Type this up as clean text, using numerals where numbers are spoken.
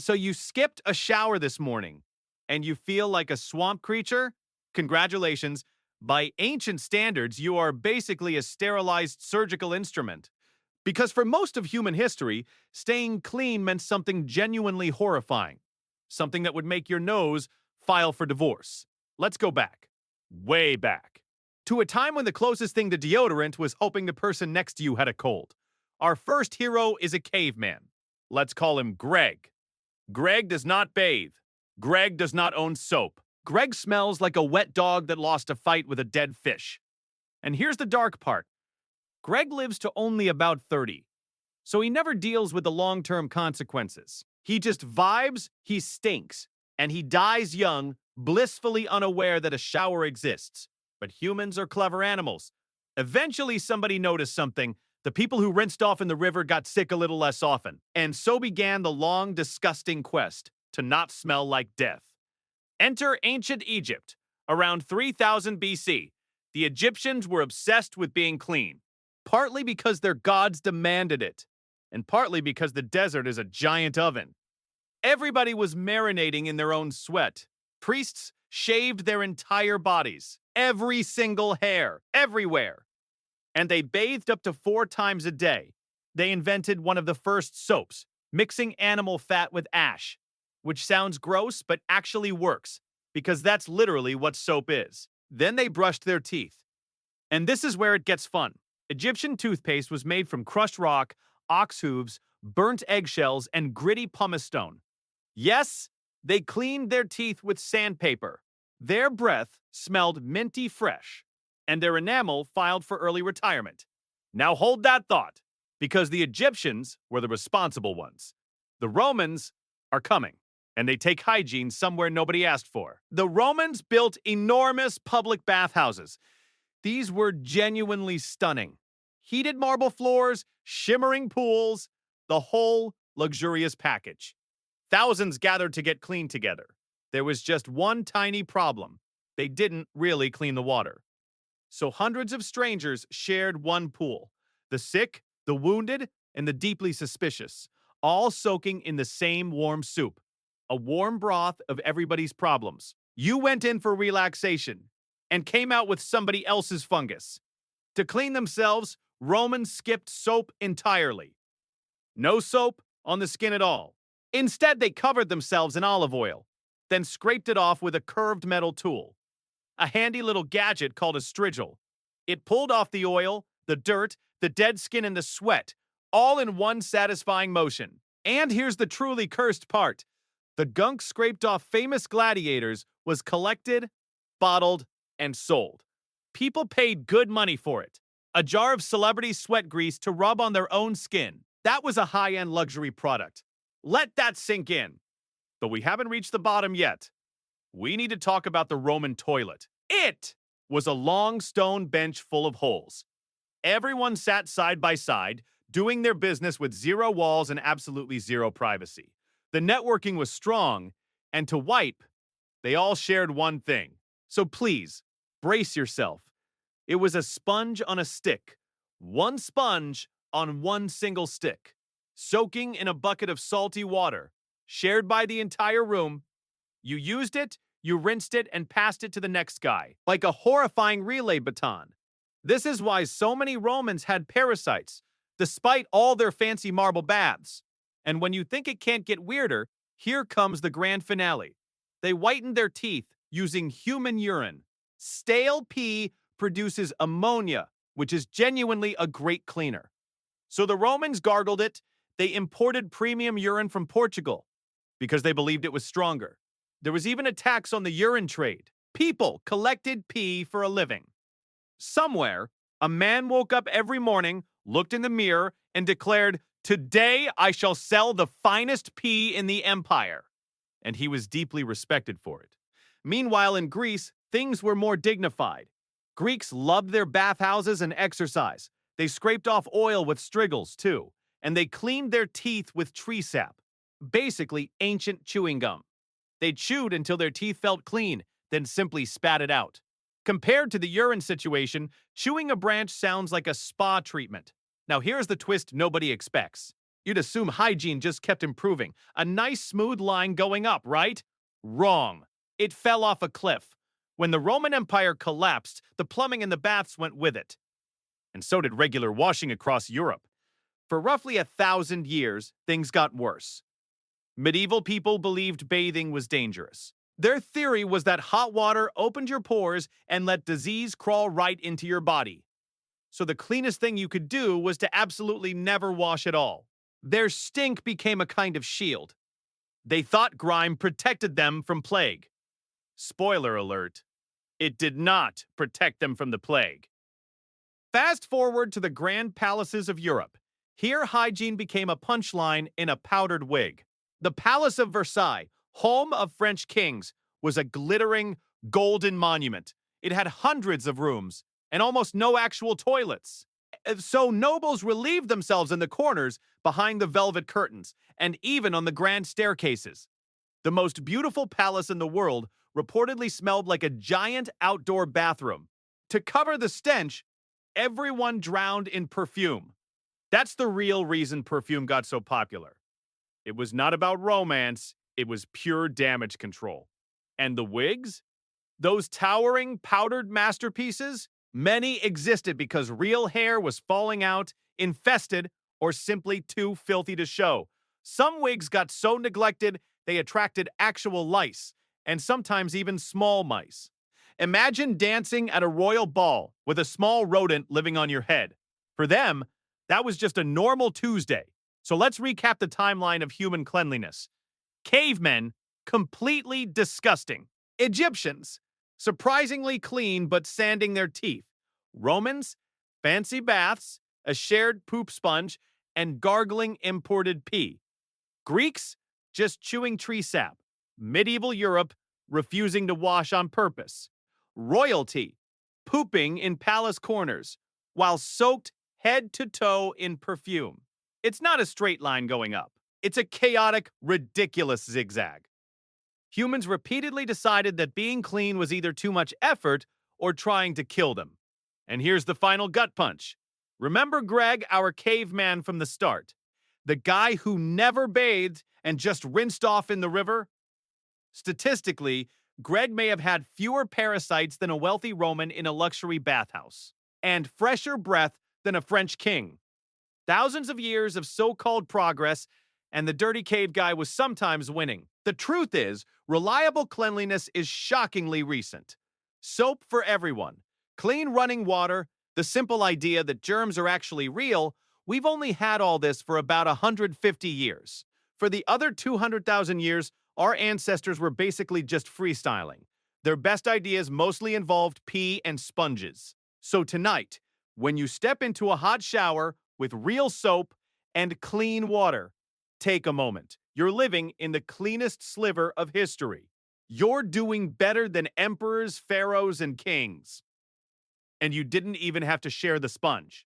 So you skipped a shower this morning and you feel like a swamp creature? Congratulations. By ancient standards, you are basically a sterilized surgical instrument. Because for most of human history, staying clean meant something genuinely horrifying, something that would make your nose file for divorce. Let's go back, way back, to a time when the closest thing to deodorant was hoping the person next to you had a cold. Our first hero is a caveman. Let's call him Greg. Greg does not bathe. Greg does not own soap. Greg smells like a wet dog that lost a fight with a dead fish. And here's the dark part. Greg lives to only about 30, so he never deals with the long-term consequences. He just vibes, he stinks, and he dies young, blissfully unaware that a shower exists. But humans are clever animals. Eventually, somebody noticed something. The people who rinsed off in the river got sick a little less often, and so began the long, disgusting quest to not smell like death. Enter ancient Egypt. Around 3000 BC, the Egyptians were obsessed with being clean, partly because their gods demanded it, and partly because the desert is a giant oven. Everybody was marinating in their own sweat. Priests shaved their entire bodies, every single hair, everywhere. And they bathed up to 4 times a day. They invented one of the first soaps, mixing animal fat with ash, which sounds gross but actually works, because that's literally what soap is. Then they brushed their teeth. And this is where it gets fun. Egyptian toothpaste was made from crushed rock, ox hooves, burnt eggshells, and gritty pumice stone. Yes, they cleaned their teeth with sandpaper. Their breath smelled minty fresh, and their enamel filed for early retirement. Now hold that thought, because the Egyptians were the responsible ones. The Romans are coming, and they take hygiene somewhere nobody asked for. The Romans built enormous public bathhouses. These were genuinely stunning. Heated marble floors, shimmering pools, the whole luxurious package. Thousands gathered to get clean together. There was just one tiny problem. They didn't really clean the water. So hundreds of strangers shared one pool. The sick, the wounded, and the deeply suspicious, all soaking in the same warm soup. A warm broth of everybody's problems. You went in for relaxation and came out with somebody else's fungus. To clean themselves, Romans skipped soap entirely. No soap on the skin at all. Instead, they covered themselves in olive oil, then scraped it off with a curved metal tool, a handy little gadget called a strigil. It pulled off the oil, the dirt, the dead skin, and the sweat, all in one satisfying motion. And here's the truly cursed part. The gunk scraped off famous gladiators was collected, bottled, and sold. People paid good money for it. A jar of celebrity sweat grease to rub on their own skin. That was a high-end luxury product. Let that sink in. But we haven't reached the bottom yet. We need to talk about the Roman toilet. It was a long stone bench full of holes. Everyone sat side by side, doing their business with zero walls and absolutely zero privacy. The networking was strong, and to wipe, they all shared one thing. So please, brace yourself. It was a sponge on a stick. One sponge on one single stick, soaking in a bucket of salty water, shared by the entire room. You used it, you rinsed it, and passed it to the next guy, like a horrifying relay baton. This is why so many Romans had parasites, despite all their fancy marble baths. And when you think it can't get weirder, here comes the grand finale. They whitened their teeth using human urine. Stale pee produces ammonia, which is genuinely a great cleaner. So the Romans gargled it. They imported premium urine from Portugal because they believed it was stronger. There was even a tax on the urine trade. People collected pee for a living. Somewhere, a man woke up every morning, looked in the mirror, and declared, "Today I shall sell the finest pee in the empire." And he was deeply respected for it. Meanwhile, in Greece, things were more dignified. Greeks loved their bathhouses and exercise. They scraped off oil with strigils, too, and they cleaned their teeth with tree sap, basically ancient chewing gum. They chewed until their teeth felt clean, then simply spat it out. Compared to the urine situation, chewing a branch sounds like a spa treatment. Now here's the twist nobody expects. You'd assume hygiene just kept improving. A nice smooth line going up, right? Wrong. It fell off a cliff. When the Roman Empire collapsed, the plumbing in the baths went with it. And so did regular washing across Europe. For roughly 1,000 years, things got worse. Medieval people believed bathing was dangerous. Their theory was that hot water opened your pores and let disease crawl right into your body. So the cleanest thing you could do was to absolutely never wash at all. Their stink became a kind of shield. They thought grime protected them from plague. Spoiler alert, it did not protect them from the plague. Fast forward to the grand palaces of Europe. Here, hygiene became a punchline in a powdered wig. The Palace of Versailles, home of French kings, was a glittering, golden monument. It had hundreds of rooms and almost no actual toilets. So nobles relieved themselves in the corners behind the velvet curtains and even on the grand staircases. The most beautiful palace in the world reportedly smelled like a giant outdoor bathroom. To cover the stench, everyone drowned in perfume. That's the real reason perfume got so popular. It was not about romance, it was pure damage control. And the wigs? Those towering, powdered masterpieces? Many existed because real hair was falling out, infested, or simply too filthy to show. Some wigs got so neglected they attracted actual lice, and sometimes even small mice. Imagine dancing at a royal ball with a small rodent living on your head. For them, that was just a normal Tuesday. So let's recap the timeline of human cleanliness. Cavemen, completely disgusting. Egyptians, surprisingly clean but sanding their teeth. Romans, fancy baths, a shared poop sponge, and gargling imported pee. Greeks, just chewing tree sap. Medieval Europe, refusing to wash on purpose. Royalty, pooping in palace corners, while soaked head to toe in perfume. It's not a straight line going up. It's a chaotic, ridiculous zigzag. Humans repeatedly decided that being clean was either too much effort or trying to kill them. And here's the final gut punch. Remember Greg, our caveman from the start? The guy who never bathed and just rinsed off in the river? Statistically, Greg may have had fewer parasites than a wealthy Roman in a luxury bathhouse, and fresher breath than a French king. Thousands of years of so-called progress, and the dirty cave guy was sometimes winning. The truth is, reliable cleanliness is shockingly recent. Soap for everyone, clean running water, the simple idea that germs are actually real, we've only had all this for about 150 years. For the other 200,000 years, our ancestors were basically just freestyling. Their best ideas mostly involved pee and sponges. So tonight, when you step into a hot shower with real soap and clean water, take a moment. You're living in the cleanest sliver of history. You're doing better than emperors, pharaohs, and kings. And you didn't even have to share the sponge.